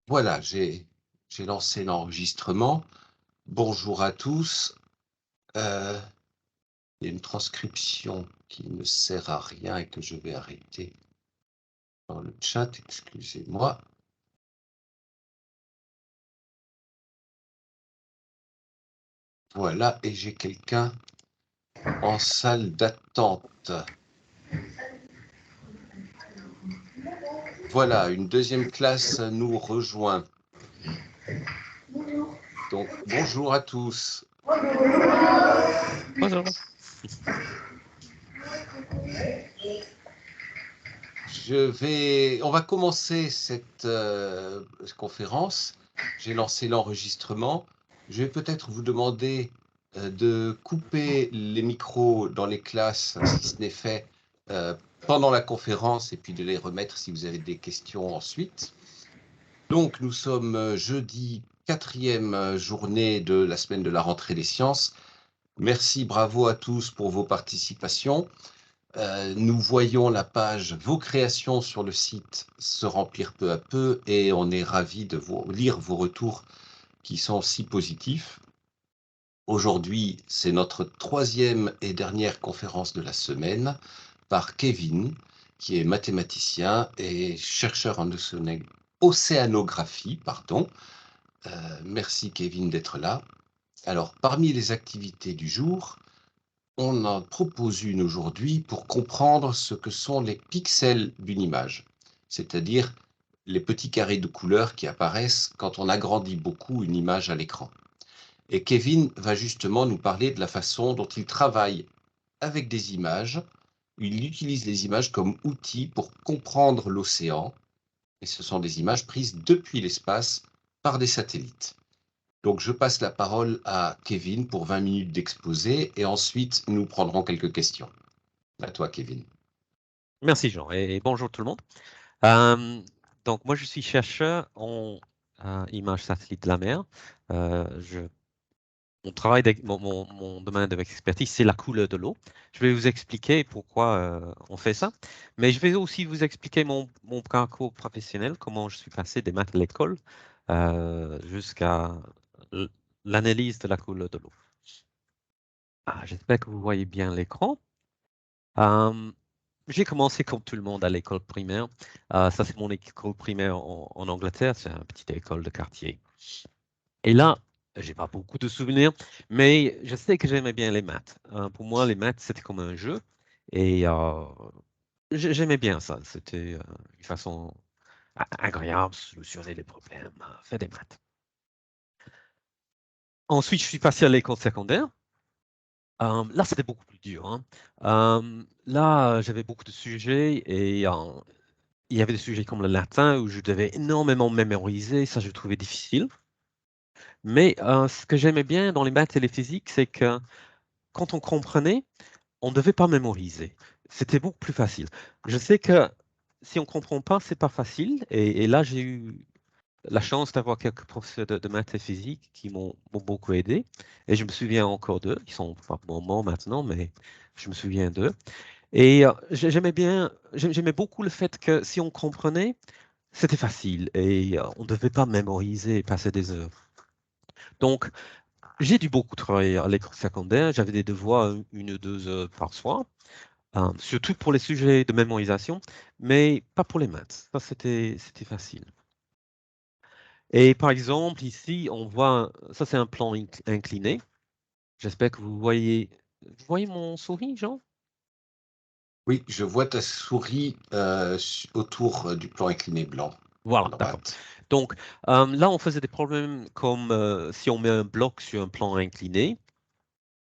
Voilà, j'ai lancé l'enregistrement. Bonjour à tous. Il y a une transcription qui ne sert à rien et que je vais arrêter dans le chat, excusez-moi. Voilà, et j'ai quelqu'un en salle d'attente. Voilà, une deuxième classe nous rejoint. Donc, bonjour à tous. Bonjour. On va commencer cette conférence. J'ai lancé l'enregistrement. Je vais peut-être vous demander de couper les micros dans les classes, si ce n'est fait, pendant la conférence, et puis de les remettre si vous avez des questions ensuite. Donc, nous sommes jeudi, 4e journée de la semaine de la rentrée des sciences. Merci, bravo à tous pour vos participations. Nous voyons la page Vos créations sur le site se remplir peu à peu et on est ravis de lire vos retours qui sont si positifs. Aujourd'hui, c'est notre 3e et dernière conférence de la semaine par Kevin, qui est mathématicien et chercheur en océanographie. Merci Kevin d'être là. Alors, parmi les activités du jour, on en propose une aujourd'hui pour comprendre ce que sont les pixels d'une image, c'est-à-dire les petits carrés de couleur qui apparaissent quand on agrandit beaucoup une image à l'écran. Et Kevin va justement nous parler de la façon dont il travaille avec des images. Il utilise les images comme outils pour comprendre l'océan, et ce sont des images prises depuis l'espace par des satellites. Donc, je passe la parole à Kevin pour 20 minutes d'exposé et ensuite, nous prendrons quelques questions. À toi, Kevin. Merci Jean et bonjour tout le monde. Donc moi je suis chercheur en images satellites de la mer. Mon travail, mon domaine d'expertise, c'est la couleur de l'eau. Je vais vous expliquer pourquoi on fait ça, mais je vais aussi vous expliquer mon parcours professionnel, comment je suis passé des maths à l'école jusqu'à l'analyse de la couleur de l'eau. J'espère que vous voyez bien l'écran. J'ai commencé comme tout le monde à l'école primaire. Ça, c'est mon école primaire en Angleterre. C'est une petite école de quartier. Et là, j'ai pas beaucoup de souvenirs, mais je sais que j'aimais bien les maths. Pour moi, les maths, c'était comme un jeu. Et j'aimais bien ça. C'était une façon agréable de solutionner les problèmes, faire des maths. Ensuite, je suis passé à l'école secondaire. Là, c'était beaucoup plus dur, hein. Là, j'avais beaucoup de sujets et il y avait des sujets comme le latin où je devais énormément mémoriser, ça je trouvais difficile. Mais ce que j'aimais bien dans les maths et les physiques, c'est que quand on comprenait, on ne devait pas mémoriser. C'était beaucoup plus facile. Je sais que si on ne comprend pas, c'est pas facile. Et là, j'ai eu la chance d'avoir quelques professeurs de maths et physique qui m'ont beaucoup aidé. Et je me souviens encore d'eux. Ils sont pas morts maintenant, mais je me souviens d'eux. Et j'aimais beaucoup le fait que si on comprenait, c'était facile et on ne devait pas mémoriser et passer des heures. Donc, j'ai dû beaucoup travailler à l'école secondaire. J'avais des devoirs 1 ou 2 heures par soir, surtout pour les sujets de mémorisation, mais pas pour les maths. Ça, c'était facile. Et par exemple, ici, on voit, ça c'est un plan incliné. J'espère que vous voyez mon souris, Jean? Oui, je vois ta souris autour du plan incliné blanc à Voilà, d'accord. droite. Donc là, on faisait des problèmes comme si on met un bloc sur un plan incliné,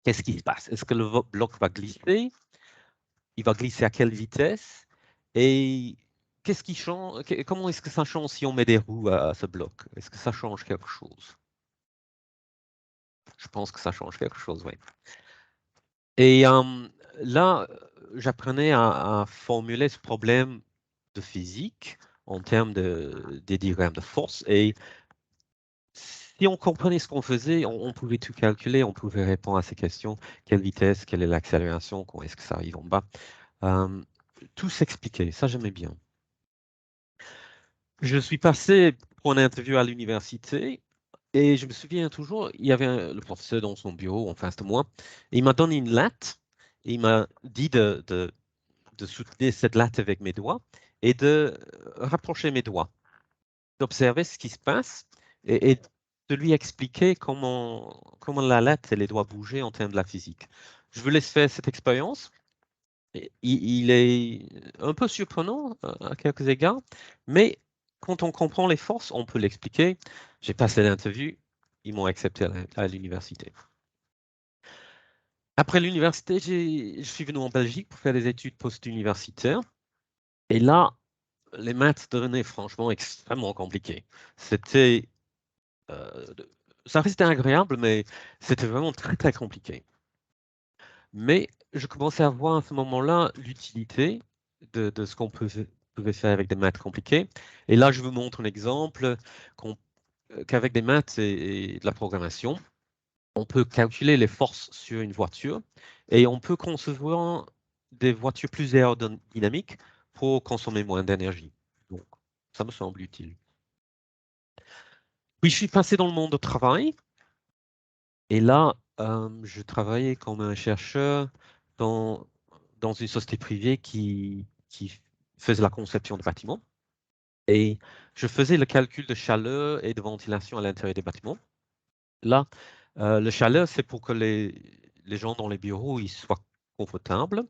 qu'est-ce qui se passe? Est-ce que le bloc va glisser? Il va glisser à quelle vitesse? Et qu'est-ce qui change? Comment est-ce que ça change si on met des roues à ce bloc? Est-ce que ça change quelque chose? Je pense que ça change quelque chose, oui. Et là, j'apprenais à formuler ce problème de physique en termes des diagrammes de force. Et si on comprenait ce qu'on faisait, on pouvait tout calculer, on pouvait répondre à ces questions. Quelle vitesse, quelle est l'accélération, comment est-ce que ça arrive en bas? Tout s'expliquait, ça j'aimais bien. Je suis passé pour une interview à l'université. Et je me souviens toujours, il y avait le professeur dans son bureau en face de moi. Et il m'a donné une latte. Et il m'a dit de soutenir cette latte avec mes doigts et de rapprocher mes doigts, d'observer ce qui se passe et de lui expliquer comment la latte et les doigts bougeaient en termes de la physique. Je vous laisse faire cette expérience. Il est un peu surprenant à quelques égards, mais quand on comprend les forces, on peut l'expliquer. J'ai passé l'interview, ils m'ont accepté à l'université. Après l'université, je suis venu en Belgique pour faire des études post-universitaires. Et là, les maths devenaient franchement extrêmement compliquées. C'était, ça restait agréable, mais c'était vraiment très, très compliqué. Mais je commençais à voir à ce moment-là l'utilité de ce qu'on pouvait faire avec des maths compliquées. Et là, je vous montre un exemple qu'avec des maths et de la programmation, on peut calculer les forces sur une voiture et on peut concevoir des voitures plus aérodynamiques pour consommer moins d'énergie. Donc, ça me semble utile. Puis, je suis passé dans le monde du travail et là, je travaillais comme un chercheur dans une société privée qui faisait la conception de bâtiments. Et je faisais le calcul de chaleur et de ventilation à l'intérieur des bâtiments. Là, le chaleur, c'est pour que les gens dans les bureaux ils soient confortables,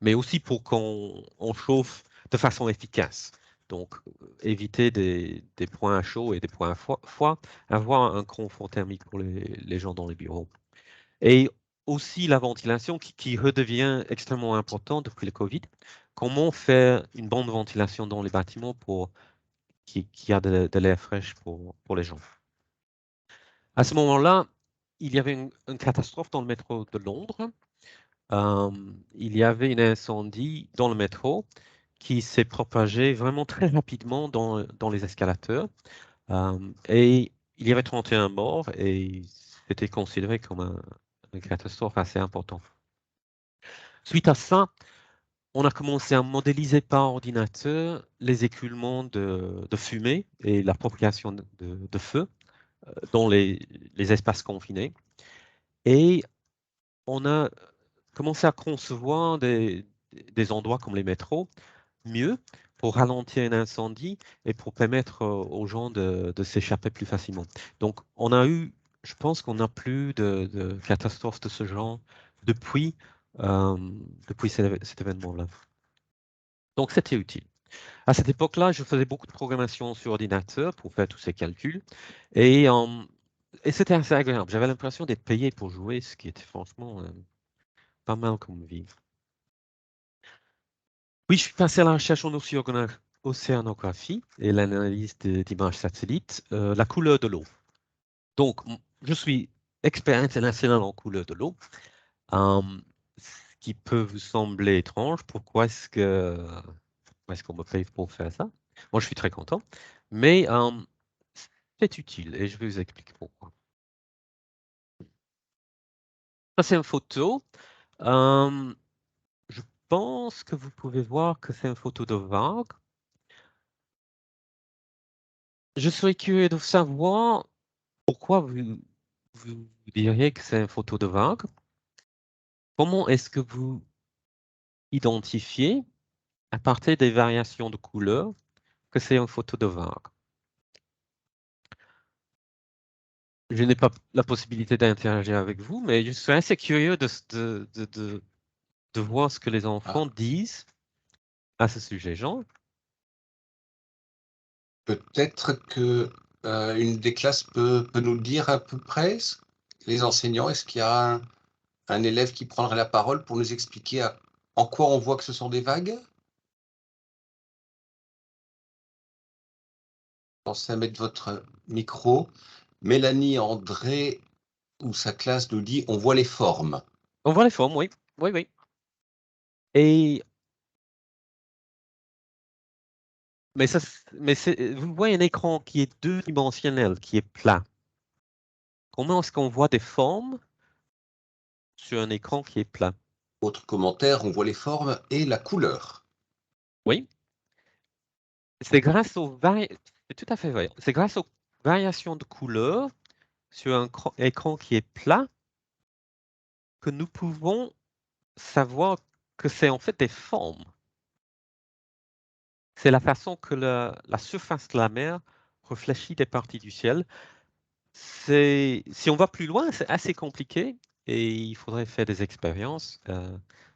mais aussi pour qu'on chauffe de façon efficace. Donc, éviter des points chauds et des points froids, avoir un confort thermique pour les gens dans les bureaux. Et aussi la ventilation qui redevient extrêmement importante depuis le Covid. Comment faire une bonne ventilation dans les bâtiments pour qu'il y a de l'air fraîche pour les gens. À ce moment-là, il y avait une catastrophe dans le métro de Londres. Il y avait un incendie dans le métro qui s'est propagé vraiment très rapidement dans les escalators. Et il y avait 31 morts et c'était considéré comme une catastrophe assez importante. Suite à ça, on a commencé à modéliser par ordinateur les écoulements de fumée et la propagation de feu dans les espaces confinés. Et on a commencé à concevoir des endroits comme les métros mieux pour ralentir un incendie et pour permettre aux gens de s'échapper plus facilement. Donc, je pense qu'on n'a plus de catastrophes de ce genre depuis, cet événement-là. Donc, c'était utile. À cette époque-là, je faisais beaucoup de programmation sur ordinateur pour faire tous ces calculs. Et c'était assez agréable. J'avais l'impression d'être payé pour jouer, ce qui était franchement pas mal comme vie. Oui, je suis passé à la recherche en océanographie et l'analyse d'images satellites, la couleur de l'eau. Donc, je suis expert international en couleur de l'eau. Ce qui peut vous sembler étrange, pourquoi est-ce qu'on me paye pour faire ça? Moi, je suis très content, mais c'est utile et je vais vous expliquer pourquoi. Ça, c'est une photo. Je pense que vous pouvez voir que c'est une photo de vague. Je serais curieux de savoir pourquoi vous diriez que c'est une photo de vague. Comment est-ce que vous identifiez, à partir des variations de couleurs, que c'est une photo de vague? Je n'ai pas la possibilité d'interagir avec vous, mais je suis assez curieux de voir ce que les enfants disent à ce sujet. Jean? Peut-être que une des classes peut nous dire à peu près, les enseignants, est-ce qu'il y a un élève qui prendrait la parole pour nous expliquer en quoi on voit que ce sont des vagues? Pensez à mettre votre micro. Mélanie, André ou sa classe nous dit on voit les formes. On voit les formes, oui. Oui, oui. Et mais vous voyez un écran qui est deux-dimensionnel, qui est plat. Comment est-ce qu'on voit des formes sur un écran qui est plat? Autre commentaire, on voit les formes et la couleur. Oui. C'est grâce aux c'est tout à fait vrai. C'est grâce aux variations de couleurs sur un écran qui est plat que nous pouvons savoir que c'est en fait des formes. C'est la façon que la surface de la mer réfléchit des parties du ciel. Si on va plus loin, c'est assez compliqué et il faudrait faire des expériences.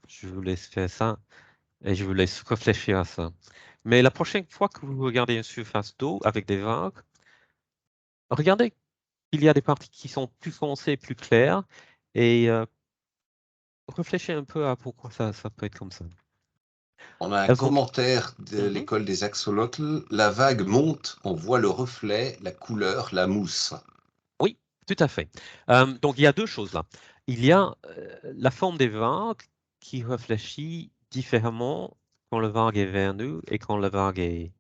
Je vous laisse faire ça et je vous laisse réfléchir à ça. Mais la prochaine fois que vous regardez une surface d'eau avec des vagues, regardez qu'il y a des parties qui sont plus foncées, plus claires et réfléchissez un peu à pourquoi ça peut être comme ça. On a un Elles ont... commentaire de Mhm. l'école des axolotls. La vague monte, on voit le reflet, la couleur, la mousse. Oui, tout à fait. Donc, il y a deux choses là. Il y a la forme des vagues qui réfléchit différemment quand le vague est vers nous et quand le vague est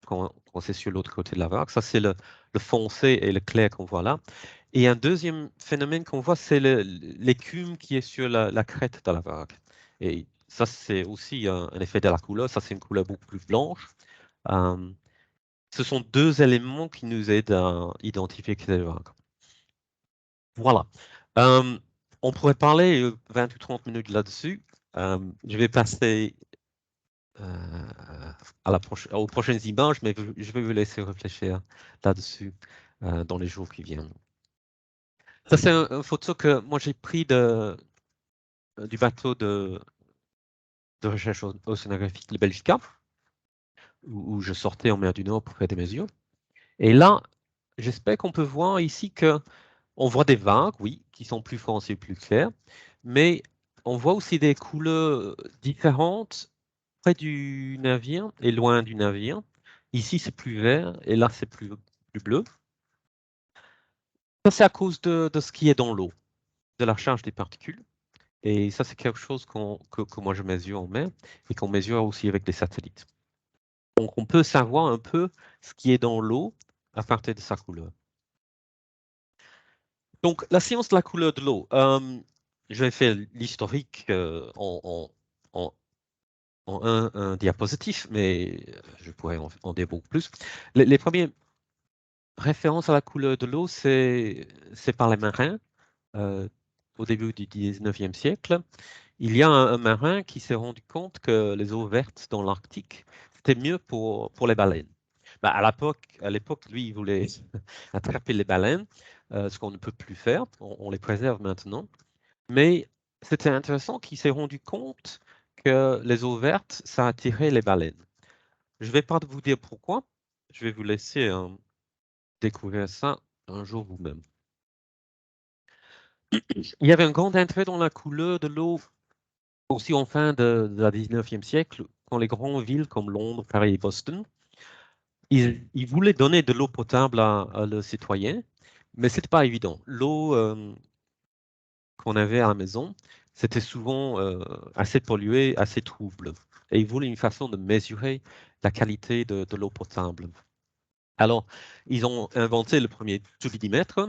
quand c'est sur l'autre côté de la vague. Ça, c'est le foncé et le clair qu'on voit là. Et un deuxième phénomène qu'on voit, c'est l'écume qui est sur la crête de la vague. Et ça, c'est aussi un effet de la couleur. Ça, c'est une couleur beaucoup plus blanche. Euh, ce sont deux éléments qui nous aident à identifier que c'est des vagues. Voilà. On pourrait parler 20 ou 30 minutes là-dessus. Je vais passer aux prochaines images, mais je vais vous laisser réfléchir là-dessus dans les jours qui viennent. Ça, c'est une photo que moi j'ai pris du bateau de recherche océanographique, le Belgica, où je sortais en mer du Nord pour faire des mesures. Et là, j'espère qu'on peut voir ici que on voit des vagues, oui, qui sont plus foncées et plus claires, mais on voit aussi des couleurs différentes près du navire et loin du navire. Ici, c'est plus vert et là, c'est plus bleu. Ça, c'est à cause de ce qui est dans l'eau, de la charge des particules. Et ça, c'est quelque chose que moi, je mesure en mer et qu'on mesure aussi avec des satellites. Donc, on peut savoir un peu ce qui est dans l'eau à partir de sa couleur. Donc, la science de la couleur de l'eau. Je vais faire l'historique en un diapositive, mais je pourrais en dire beaucoup plus. Les premières références à la couleur de l'eau, c'est par les marins au début du 19e siècle. Il y a un marin qui s'est rendu compte que les eaux vertes dans l'Arctique, c'était mieux pour les baleines. Bah, à l'époque, lui, il voulait attraper les baleines, ce qu'on ne peut plus faire. On les préserve maintenant. Mais c'était intéressant qu'il s'est rendu compte que les eaux vertes, ça attirait les baleines. Je ne vais pas vous dire pourquoi. Je vais vous laisser découvrir ça un jour vous-même. Il y avait un grand intérêt dans la couleur de l'eau aussi en fin de la 19e siècle, quand les grandes villes comme Londres, Paris et Boston, ils voulaient donner de l'eau potable à leurs citoyens, mais ce n'était pas évident. L'eau qu'on avait à la maison, c'était souvent assez pollué, assez trouble. Et ils voulaient une façon de mesurer la qualité de l'eau potable. Alors, ils ont inventé le premier turbidimètre,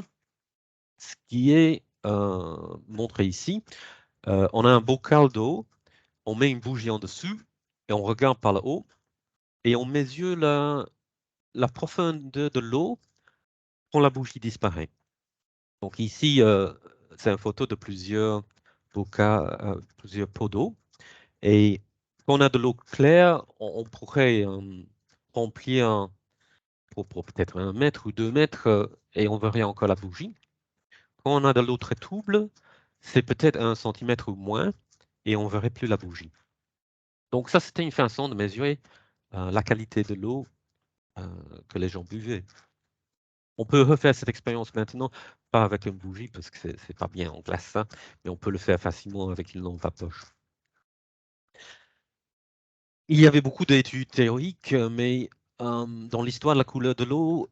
ce qui est montré ici. On a un bocal d'eau, on met une bougie en dessus et on regarde par le haut et on mesure la profondeur de l'eau quand la bougie disparaît. Donc ici, c'est une photo de plusieurs plusieurs pots d'eau. Et quand on a de l'eau claire, on pourrait remplir pour peut-être 1 mètre ou 2 mètres et on verrait encore la bougie. Quand on a de l'eau très trouble, c'est peut-être 1 centimètre ou moins et on ne verrait plus la bougie. Donc ça, c'était une façon de mesurer la qualité de l'eau que les gens buvaient. On peut refaire cette expérience maintenant, pas avec une bougie parce que c'est pas bien en glace ça, mais on peut le faire facilement avec une lampe à poche. Il y avait beaucoup d'études théoriques, mais dans l'histoire de la couleur de l'eau,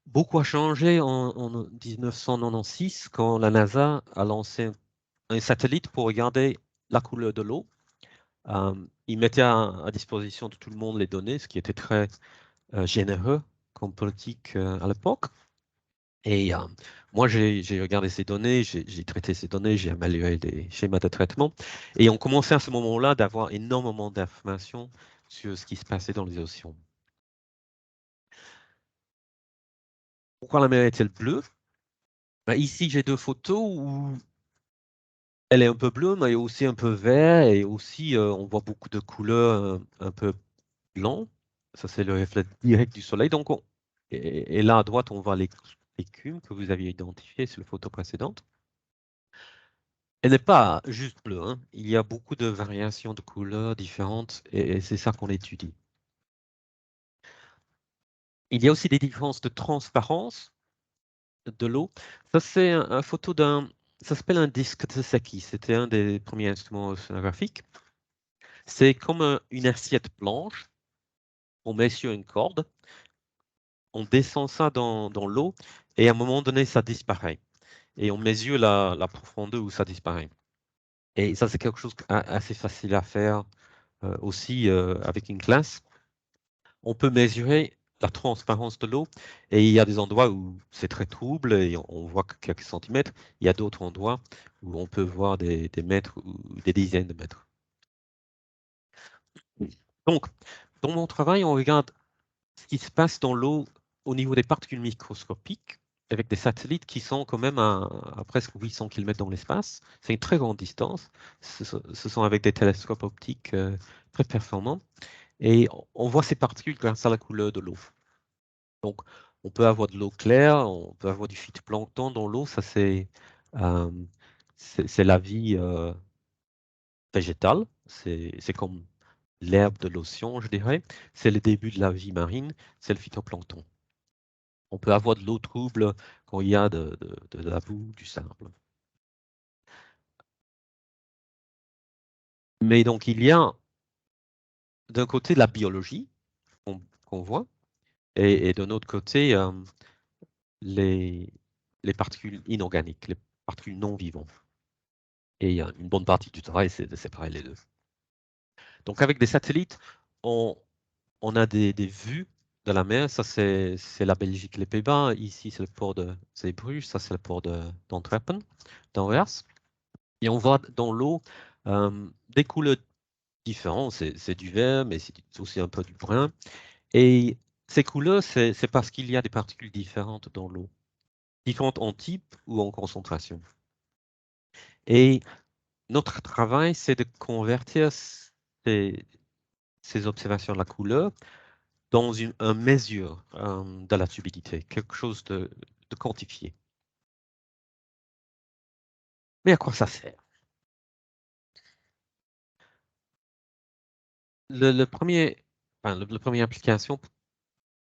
beaucoup a changé en 1996 quand la NASA a lancé un satellite pour regarder la couleur de l'eau. Il mettait à disposition de tout le monde les données, ce qui était très généreux comme politique à l'époque. Et moi, j'ai regardé ces données, j'ai traité ces données, j'ai amélioré des schémas de traitement. Et on commençait à ce moment-là d'avoir énormément d'informations sur ce qui se passait dans les océans. Pourquoi la mer est-elle bleue? Ben, ici, j'ai deux photos où elle est un peu bleue, mais aussi un peu vert, et aussi on voit beaucoup de couleurs un peu blanc. Ça, c'est le reflet direct du soleil. Donc, et là, à droite, on voit l'écume que vous aviez identifiée sur la photo précédente. Elle n'est pas juste bleue, hein. Il y a beaucoup de variations de couleurs différentes, et c'est ça qu'on étudie. Il y a aussi des différences de transparence de l'eau. Ça, c'est un photo ça s'appelle un disque de Seki. C'était un des premiers instruments océanographiques. C'est comme une assiette blanche. On met sur une corde, on descend ça dans l'eau, et à un moment donné, ça disparaît. Et on mesure la profondeur où ça disparaît. Et ça, c'est quelque chose assez facile à faire aussi avec une glace. On peut mesurer la transparence de l'eau, et il y a des endroits où c'est très trouble et on voit que quelques centimètres. Il y a d'autres endroits où on peut voir des mètres ou des dizaines de mètres. Donc, dans mon travail, on regarde ce qui se passe dans l'eau au niveau des particules microscopiques avec des satellites qui sont quand même à presque 800 km dans l'espace. C'est une très grande distance. Ce sont avec des télescopes optiques très performants. Et on voit ces particules grâce à la couleur de l'eau. Donc, on peut avoir de l'eau claire, on peut avoir du phytoplancton dans l'eau. Ça, euh, c'est la vie végétale. C'est comme l'herbe de l'océan, je dirais. C'est le début de la vie marine, c'est le phytoplancton. On peut avoir de l'eau trouble quand il y a de la boue, du sable. Mais donc, il y a d'un côté la biologie qu'on voit, et d'un autre côté les, les particules inorganiques, les particules non vivantes. Et une bonne partie du travail, c'est de séparer les deux. Donc, avec des satellites, on a des vues de la mer. Ça, c'est la Belgique, les Pays-Bas. Ici, c'est le port de Zeebrugge. Ça, c'est le port d'Antwerpen, d'Anvers. Et on voit dans l'eau des couleurs différentes. C'est du vert, mais c'est aussi un peu du brun. Et ces couleurs, c'est parce qu'il y a des particules différentes dans l'eau, différentes en type ou en concentration. Et notre travail, c'est de convertir ces observations de la couleur dans une mesure de la turbidité, quelque chose de quantifié. Mais à quoi ça sert? Le premier, enfin, le première application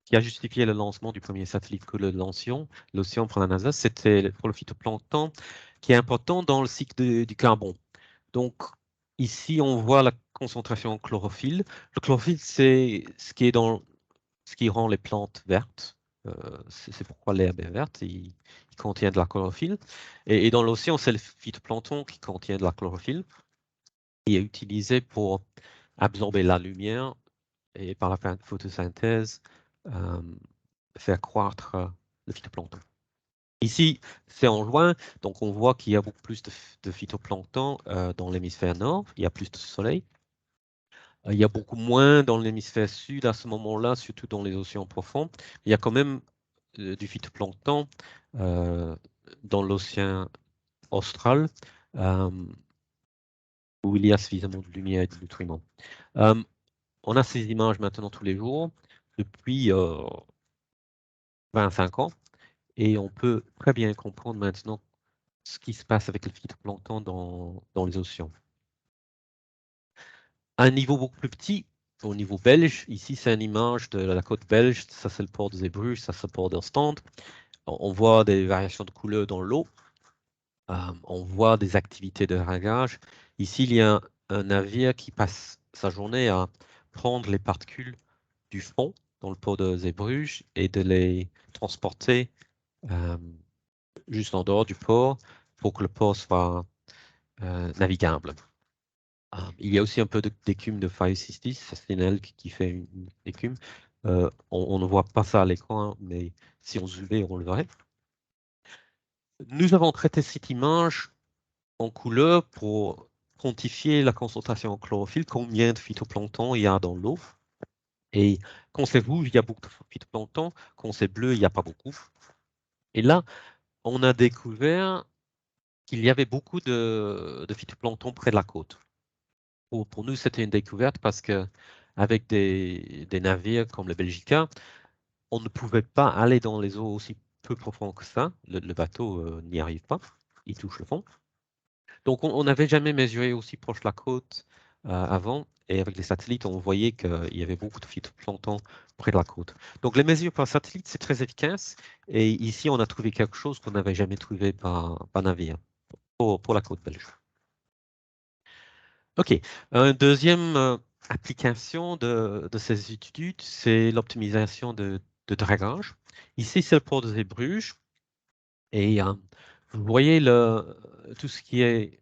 qui a justifié le lancement du premier satellite que l'océan pour la NASA, c'était pour le phytoplancton, qui est important dans le cycle du carbone. Donc, ici, on voit la concentration en chlorophylle. Le chlorophylle, c'est ce qui est ce qui rend les plantes vertes. C'est pourquoi l'herbe est verte. Il contient de la chlorophylle. Et dans l'océan, c'est le phytoplancton qui contient de la chlorophylle. Il est utilisé pour absorber la lumière et par la photosynthèse, euh, faire croître le phytoplancton. Ici, c'est en juin, donc on voit qu'il y a beaucoup plus de phytoplancton dans l'hémisphère nord. Il y a plus de soleil. Il y a beaucoup moins dans l'hémisphère sud à ce moment-là, surtout dans les océans profonds. Il y a quand même du phytoplancton dans l'océan austral euh, où il y a suffisamment de lumière et de nutriments. On a ces images maintenant tous les jours depuis 25 ans et on peut très bien comprendre maintenant ce qui se passe avec le phytoplancton dans les océans. À un niveau beaucoup plus petit, au niveau belge, ici c'est une image de la côte belge, ça c'est le port de Zeebrugge, ça c'est le port d'Ostende. On voit des variations de couleurs dans l'eau, on voit des activités de dragage. Ici, il y a un navire qui passe sa journée à prendre les particules du fond dans le port de Zeebrugge et de les transporter euh, juste en dehors du port pour que le port soit navigable. Il y a aussi un peu d'écume de Phaeocystis, c'est une algue qui fait une écume. On ne voit pas ça à l'écran, hein, mais si on zoomait, on le verrait. Nous avons traité cette image en couleur pour quantifier la concentration en chlorophylle, combien de phytoplancton il y a dans l'eau. Et quand c'est rouge, il y a beaucoup de phytoplancton. Quand c'est bleu, il n'y a pas beaucoup. Et là, on a découvert qu'il y avait beaucoup de phytoplancton près de la côte. Pour nous, c'était une découverte parce que avec des navires comme le Belgica, on ne pouvait pas aller dans les eaux aussi peu profondes que ça. Le bateau n'y arrive pas, il touche le fond. Donc, on n'avait jamais mesuré aussi proche de la côte avant. Et avec les satellites, on voyait qu'il y avait beaucoup de phytoplancton près de la côte. Donc, les mesures par satellite, c'est très efficace. Et ici, on a trouvé quelque chose qu'on n'avait jamais trouvé par navire pour la côte belge. OK. Une deuxième application de ces études, c'est l'optimisation de dragage. Ici, c'est le port de Zeebrugge. Et vous voyez tout ce qui est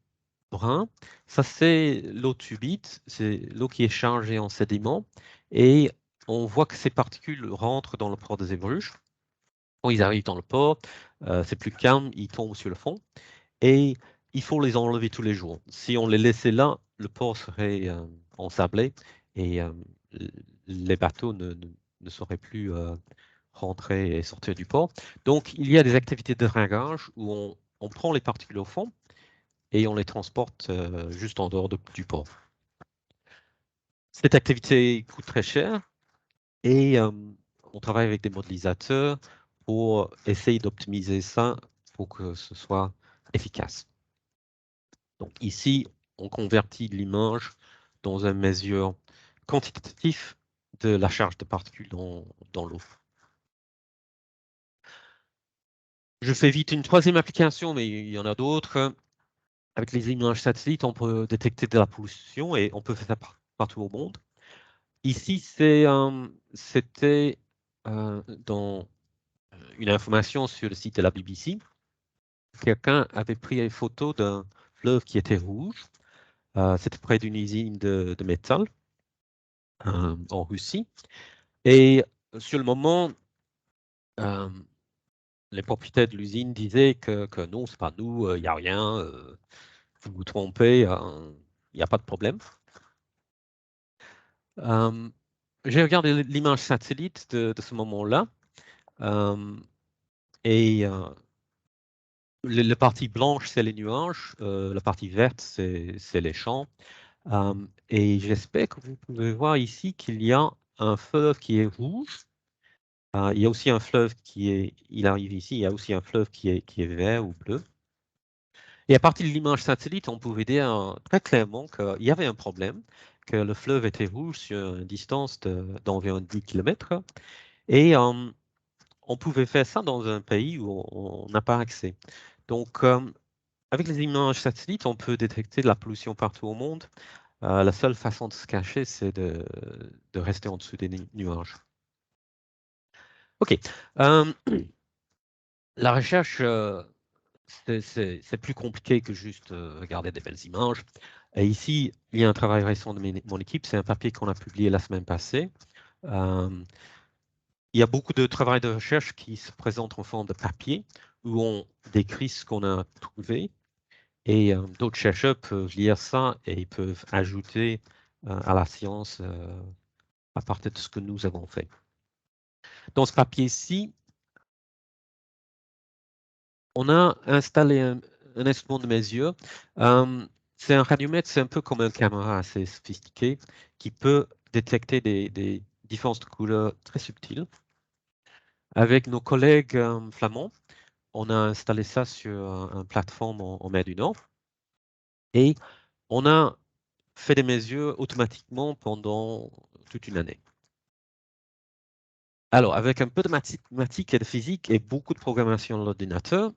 brun, ça c'est l'eau tubite, c'est l'eau qui est chargée en sédiments. Et on voit que ces particules rentrent dans le port de Zeebrugge. Quand ils arrivent dans le port, c'est plus calme, ils tombent sur le fond. Et il faut les enlever tous les jours. Si on les laissait là, le port serait ensablé et les bateaux ne sauraient plus rentrer et sortir du port. Donc, il y a des activités de dragage où on prend les particules au fond et on les transporte juste en dehors du port. Cette activité coûte très cher et on travaille avec des modélisateurs pour essayer d'optimiser ça pour que ce soit efficace. Donc ici, on convertit l'image dans une mesure quantitative de la charge de particules dans l'eau. Je fais vite une troisième application, mais il y en a d'autres. Avec les images satellites, on peut détecter de la pollution et on peut faire ça partout au monde. Ici, c'était dans une information sur le site de la BBC. Quelqu'un avait pris une photo d'un fleuve qui était rouge. C'était près d'une usine de métal en Russie. Et sur le moment, les propriétaires de l'usine disaient que non, c'est pas nous, il n'y a rien, vous vous trompez, il n'y a pas de problème. J'ai regardé l'image satellite de ce moment-là et la partie blanche, c'est les nuages, la partie verte, c'est les champs. Et j'espère que vous pouvez voir ici qu'il y a un fleuve qui est rouge. Il y a aussi un fleuve il arrive ici, il y a aussi un fleuve qui est vert ou bleu. Et à partir de l'image satellite, on pouvait dire très clairement qu'il y avait un problème, que le fleuve était rouge sur une distance d'environ 10 km. Et on pouvait faire ça dans un pays où on n'a pas accès. Donc, avec les images satellites, on peut détecter de la pollution partout au monde. La seule façon de se cacher, c'est de rester en dessous des nuages. OK. La recherche, c'est plus compliqué que juste regarder des belles images. Et ici, il y a un travail récent de mon équipe. C'est un papier qu'on a publié la semaine passée. Il y a beaucoup de travail de recherche qui se présente en forme de papier où on décrit ce qu'on a trouvé. Et d'autres chercheurs peuvent lire ça et ils peuvent ajouter à la science à partir de ce que nous avons fait. Dans ce papier-ci, on a installé un instrument de mesure. C'est un radiomètre, c'est un peu comme une caméra assez sophistiquée qui peut détecter des différences de couleurs très subtiles. Avec nos collègues flamands, on a installé ça sur une plateforme en mer du Nord et on a fait des mesures automatiquement pendant toute une année. Alors, avec un peu de mathématiques et de physique et beaucoup de programmation de l'ordinateur,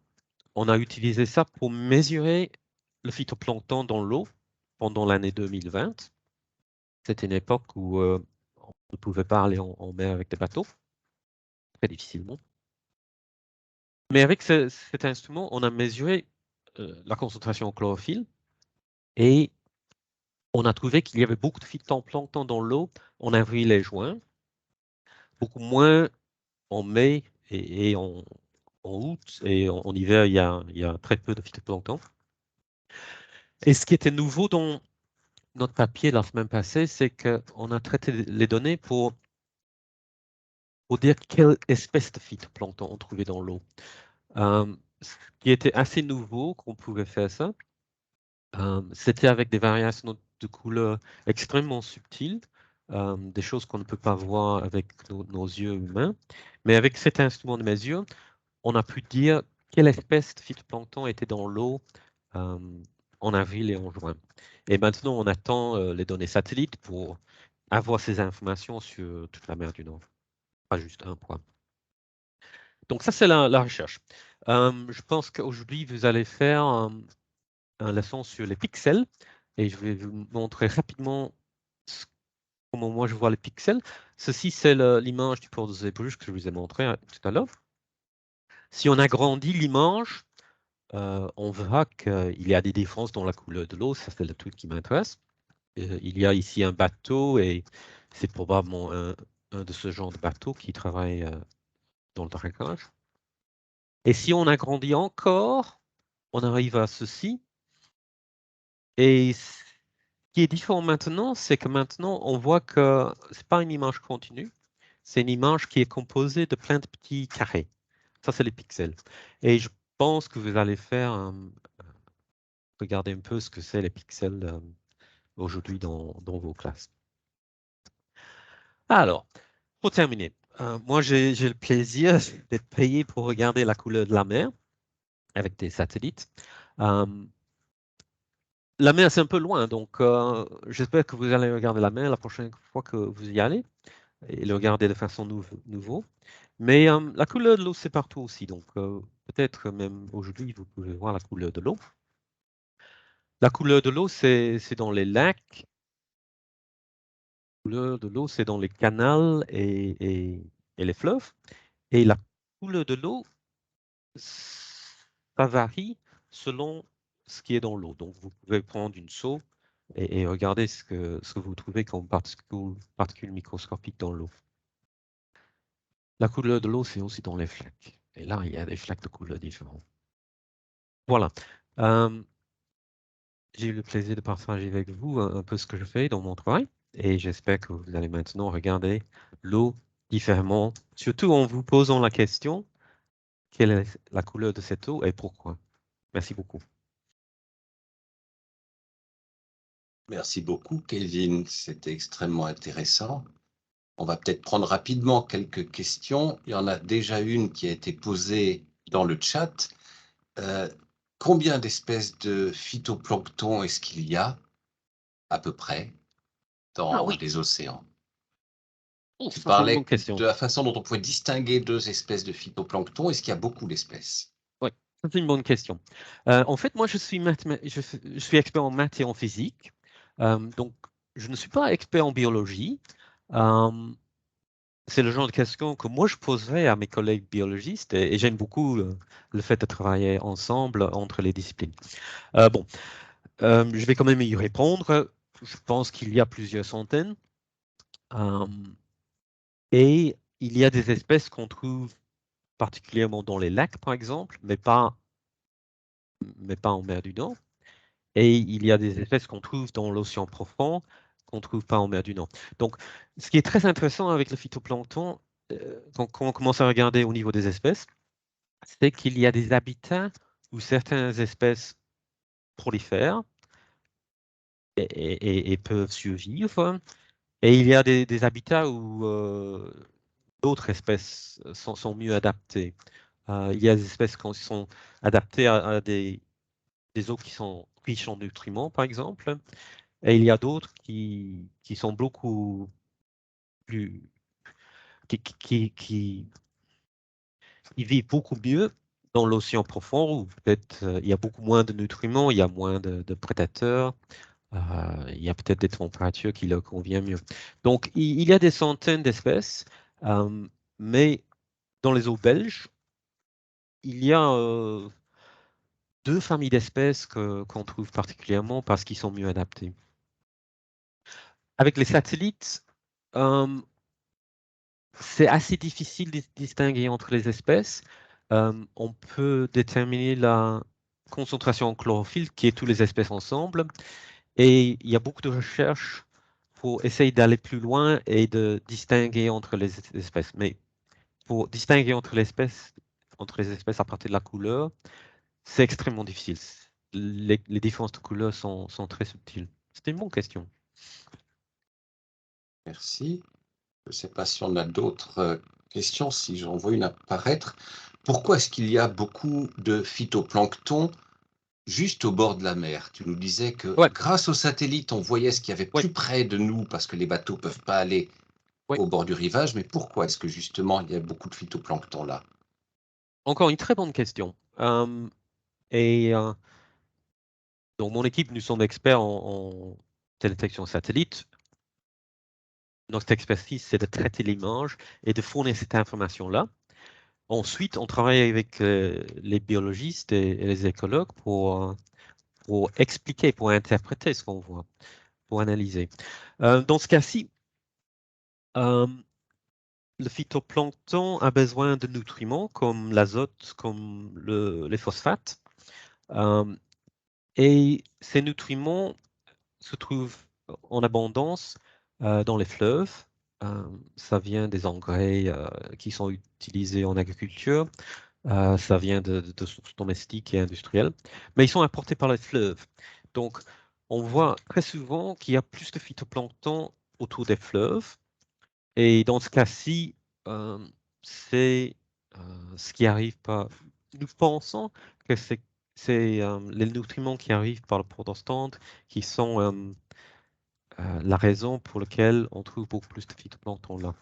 on a utilisé ça pour mesurer le phytoplancton dans l'eau pendant l'année 2020. C'était une époque où on ne pouvait pas aller en mer avec des bateaux, très difficilement. Mais avec cet instrument, on a mesuré la concentration en chlorophylle et on a trouvé qu'il y avait beaucoup de phytoplancton dans l'eau en avril et juin, beaucoup moins en mai et en août, et en hiver, il y a très peu de phytoplancton. Et ce qui était nouveau dans notre papier la semaine passée, c'est qu'on a traité les données pour dire quelle espèce de phytoplancton on trouvait dans l'eau. Ce qui était assez nouveau qu'on pouvait faire ça, c'était avec des variations de couleurs extrêmement subtiles, des choses qu'on ne peut pas voir avec nos yeux humains. Mais avec cet instrument de mesure, on a pu dire quelle espèce de phytoplancton était dans l'eau en avril et en juin. Et maintenant, on attend les données satellites pour avoir ces informations sur toute la mer du Nord, pas juste un point. Donc ça, c'est la recherche. Je pense qu'aujourd'hui, vous allez faire un leçon sur les pixels et je vais vous montrer rapidement comment moi je vois les pixels. Ceci, c'est l'image du port de Zeebrugge que je vous ai montré tout à l'heure. Si on agrandit l'image, on verra qu'il y a des différences dans la couleur de l'eau. Ça, c'est le truc qui m'intéresse. Il y a ici un bateau et c'est probablement un de ce genre de bateau qui travaille dans le dragage. Et si on agrandit encore, on arrive à ceci. Et ce qui est différent maintenant, c'est que maintenant, on voit que ce n'est pas une image continue, c'est une image qui est composée de plein de petits carrés. Ça, c'est les pixels. Et je pense que vous allez faire, regarder un peu ce que c'est les pixels aujourd'hui dans vos classes. Alors, pour terminer, moi, j'ai le plaisir d'être payé pour regarder la couleur de la mer avec des satellites. La mer, c'est un peu loin, donc j'espère que vous allez regarder la mer la prochaine fois que vous y allez et le regarder de façon nouveau. Mais la couleur de l'eau, c'est partout aussi, donc peut-être même aujourd'hui, vous pouvez voir la couleur de l'eau. La couleur de l'eau, c'est dans les lacs. La couleur de l'eau, c'est dans les canals et les fleuves. Et la couleur de l'eau, ça varie selon ce qui est dans l'eau. Donc, vous pouvez prendre une seau et regarder ce que vous trouvez comme particules microscopiques dans l'eau. La couleur de l'eau, c'est aussi dans les flaques. Et là, il y a des flaques de couleurs différentes. Voilà. J'ai eu le plaisir de partager avec vous un peu ce que je fais dans mon travail. Et j'espère que vous allez maintenant regarder l'eau différemment, surtout en vous posant la question, quelle est la couleur de cette eau et pourquoi? Merci beaucoup. Merci beaucoup, Kevin. C'était extrêmement intéressant. On va peut-être prendre rapidement quelques questions. Il y en a déjà une qui a été posée dans le chat. Combien d'espèces de phytoplancton est-ce qu'il y a, à peu près, dans Oui. les océans? Tu Ça, c'est une bonne parlais question. de la façon dont on pouvait distinguer deux espèces de phytoplancton. Est-ce qu'il y a beaucoup d'espèces? Oui, c'est une bonne question. En fait, moi, je suis expert en maths et en physique. Donc, je ne suis pas expert en biologie. C'est le genre de question que moi, je poserais à mes collègues biologistes et j'aime beaucoup le fait de travailler ensemble entre les disciplines. Bon, je vais quand même y répondre. Je pense qu'il y a plusieurs centaines. Et il y a des espèces qu'on trouve particulièrement dans les lacs, par exemple, mais pas en mer du Nord. Et il y a des espèces qu'on trouve dans l'océan profond, qu'on ne trouve pas en mer du Nord. Donc, ce qui est très intéressant avec le phytoplancton, quand on commence à regarder au niveau des espèces, c'est qu'il y a des habitats où certaines espèces prolifèrent et peuvent survivre, et il y a des habitats où d'autres espèces sont mieux adaptées. Il y a des espèces qui sont adaptées à des eaux qui sont riches en nutriments, par exemple, et il y a d'autres qui sont beaucoup plus... qui vivent beaucoup mieux dans l'océan profond, où peut-être il y a beaucoup moins de nutriments, il y a moins de prédateurs, il y a peut-être des températures qui leur conviennent mieux. Donc, il y a des centaines d'espèces, mais dans les eaux belges, il y a deux familles d'espèces qu'on trouve particulièrement parce qu'ils sont mieux adaptés. Avec les satellites, c'est assez difficile de distinguer entre les espèces. On peut déterminer la concentration en chlorophylle, qui est toutes les espèces ensemble, et il y a beaucoup de recherches pour essayer d'aller plus loin et de distinguer entre les espèces. Mais pour distinguer entre les espèces, entre les espèces à partir de la couleur, c'est extrêmement difficile. Les différences de couleurs sont très subtiles. C'était une bonne question. Merci. Je ne sais pas si on a d'autres questions, si j'en vois une apparaître. Pourquoi est-ce qu'il y a beaucoup de phytoplancton juste au bord de la mer? Tu nous disais que Ouais, grâce aux satellites, on voyait ce qu'il y avait ouais, plus près de nous parce que les bateaux ne peuvent pas aller ouais. au bord du rivage. Mais pourquoi est-ce que justement il y a beaucoup de phytoplancton là? Encore une très bonne question. Et donc, mon équipe, nous sommes experts en détection satellite. Notre expertise, c'est de traiter l'image et de fournir cette information-là. Ensuite, on travaille avec les biologistes et les écologues pour expliquer, pour interpréter ce qu'on voit, pour analyser. Dans ce cas-ci, le phytoplancton a besoin de nutriments comme l'azote, comme les phosphates. Et ces nutriments se trouvent en abondance dans les fleuves. Ça vient des engrais qui sont utilisés en agriculture. Ça vient de sources domestiques et industrielles. Mais ils sont apportés par les fleuves. Donc, on voit très souvent qu'il y a plus de phytoplancton autour des fleuves. Et dans ce cas-ci, c'est ce qui arrive par... Nous pensons que c'est les nutriments qui arrivent par le port d'Ostende qui sont la raison pour laquelle on trouve beaucoup plus de phytoplancton là.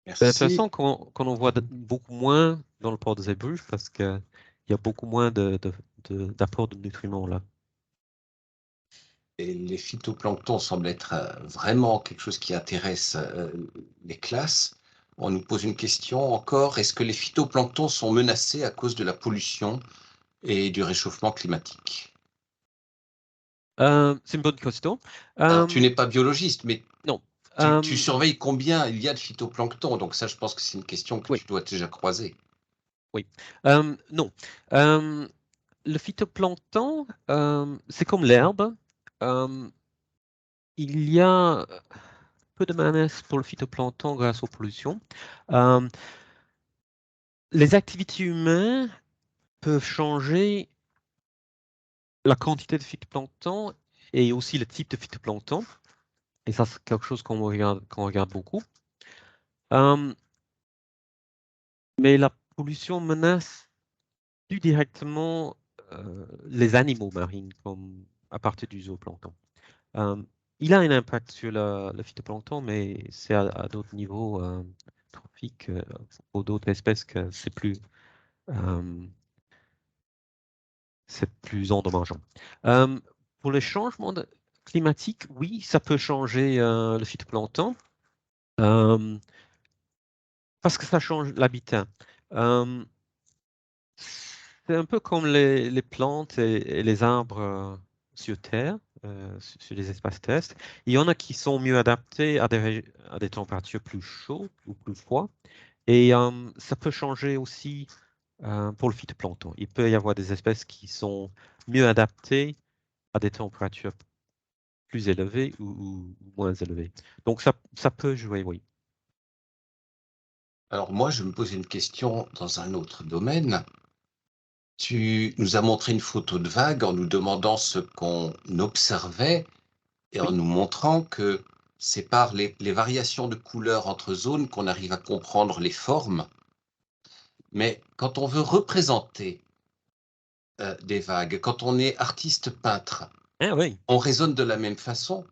C'est Merci. intéressant qu'on en voit beaucoup moins dans le port de Zeebrugge parce qu'il y a beaucoup moins d'apport de nutriments là. Et les phytoplanctons semblent être vraiment quelque chose qui intéresse les classes. On nous pose une question encore. Est-ce que les phytoplanctons sont menacés à cause de la pollution et du réchauffement climatique? C'est une bonne question. Alors, tu n'es pas biologiste, mais Non. tu surveilles combien il y a de phytoplancton. Donc ça, je pense que c'est une question que Oui, tu dois déjà croiser. oui. Non. Le phytoplancton, c'est comme l'herbe. Il y a peu de menaces pour le phytoplancton grâce aux pollutions. Les activités humaines peuvent changer la quantité de phytoplancton et aussi le type de phytoplancton. Et ça, c'est quelque chose qu'on regarde beaucoup. Mais la pollution menace plus directement les animaux marins, comme à partir du zooplancton. Il a un impact sur le phytoplancton, mais c'est à d'autres niveaux trophiques pour d'autres espèces que euh, c'est plus endommageant. Pour les changements climatiques, oui, ça peut changer le phytoplancton parce que ça change l'habitat. C'est un peu comme les plantes et les arbres sur Terre, sur les espaces terrestres. Il y en a qui sont mieux adaptés à des températures plus chaudes ou plus froides. Et ça peut changer aussi pour le phytoplancton. Il peut y avoir des espèces qui sont mieux adaptées à des températures plus élevées ou moins élevées. Donc ça peut jouer, oui. Alors moi, je me pose une question dans un autre domaine. Tu nous as montré une photo de vague en nous demandant ce qu'on observait et en Oui. nous montrant que c'est par les variations de couleurs entre zones qu'on arrive à comprendre les formes. Mais quand on veut représenter des vagues, quand on est artiste peintre, Ah oui. on raisonne de la même façon.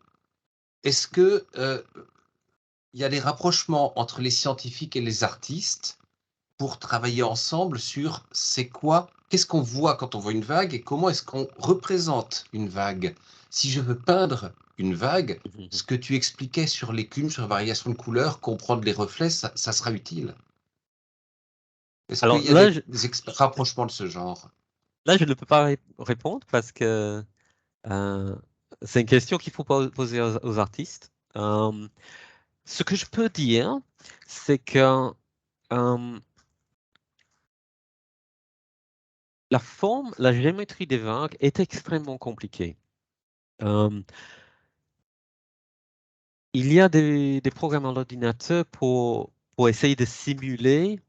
Est-ce que il y a des rapprochements entre les scientifiques et les artistes pour travailler ensemble sur qu'est-ce qu'on voit quand on voit une vague et comment est-ce qu'on représente une vague? Si je veux peindre une vague, ce que tu expliquais sur l'écume, sur la variation de couleurs, comprendre les reflets, ça sera utile. Est-ce qu'il Alors y a là, des rapprochements de ce genre? là, je ne peux pas répondre parce que c'est une question qu'il faut poser aux artistes. Ce que je peux dire, c'est que la forme, la géométrie des vagues est extrêmement compliquée. il y a des programmes à l'ordinateur pour essayer de simuler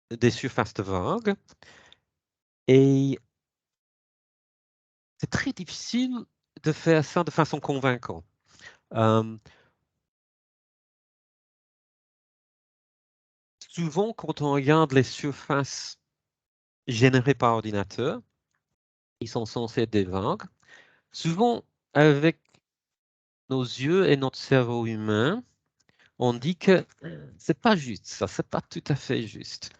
des surfaces de vagues. Et c'est très difficile de faire ça de façon convaincante. Souvent, quand on regarde les surfaces générées par ordinateur, ils sont censés être des vagues. Souvent, avec nos yeux et notre cerveau humain, on dit que c'est pas juste ça, c'est pas tout à fait juste.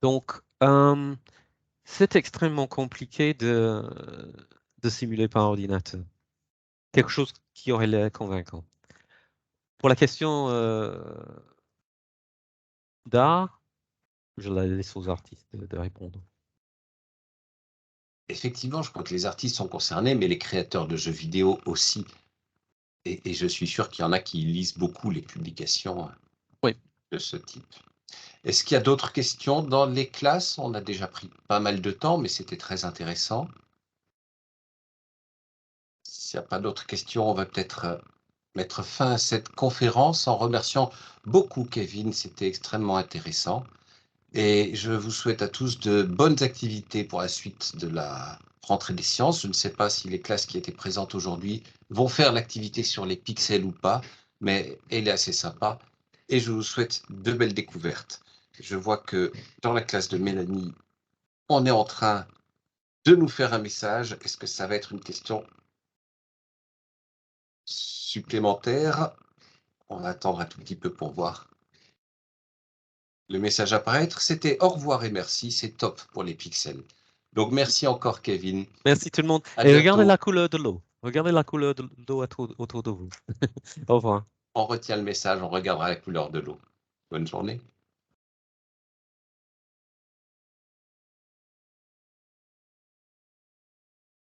Donc, c'est extrêmement compliqué de simuler par ordinateur. Quelque chose qui aurait l'air convaincant. Pour la question d'art, je la laisse aux artistes de répondre. Effectivement, je crois que les artistes sont concernés, mais les créateurs de jeux vidéo aussi. Et je suis sûr qu'il y en a qui lisent beaucoup les publications Oui. de ce type. Est-ce qu'il y a d'autres questions dans les classes? On a déjà pris pas mal de temps, mais c'était très intéressant. S'il n'y a pas d'autres questions, on va peut-être mettre fin à cette conférence en remerciant beaucoup Kevin, c'était extrêmement intéressant. Et je vous souhaite à tous de bonnes activités pour la suite de la rentrée des sciences. Je ne sais pas si les classes qui étaient présentes aujourd'hui vont faire l'activité sur les pixels ou pas, mais elle est assez sympa. Et je vous souhaite de belles découvertes. Je vois que dans la classe de Mélanie, on est en train de nous faire un message. Est-ce que ça va être une question supplémentaire? On va attendre un tout petit peu pour voir le message apparaître. C'était au revoir et merci, c'est top pour les pixels. Donc merci encore Kevin. Merci tout le monde. À Et regardez bientôt. la couleur de l'eau. Regardez la couleur de l'eau autour de vous. Au revoir. On retient le message, on regardera la couleur de l'eau. Bonne journée.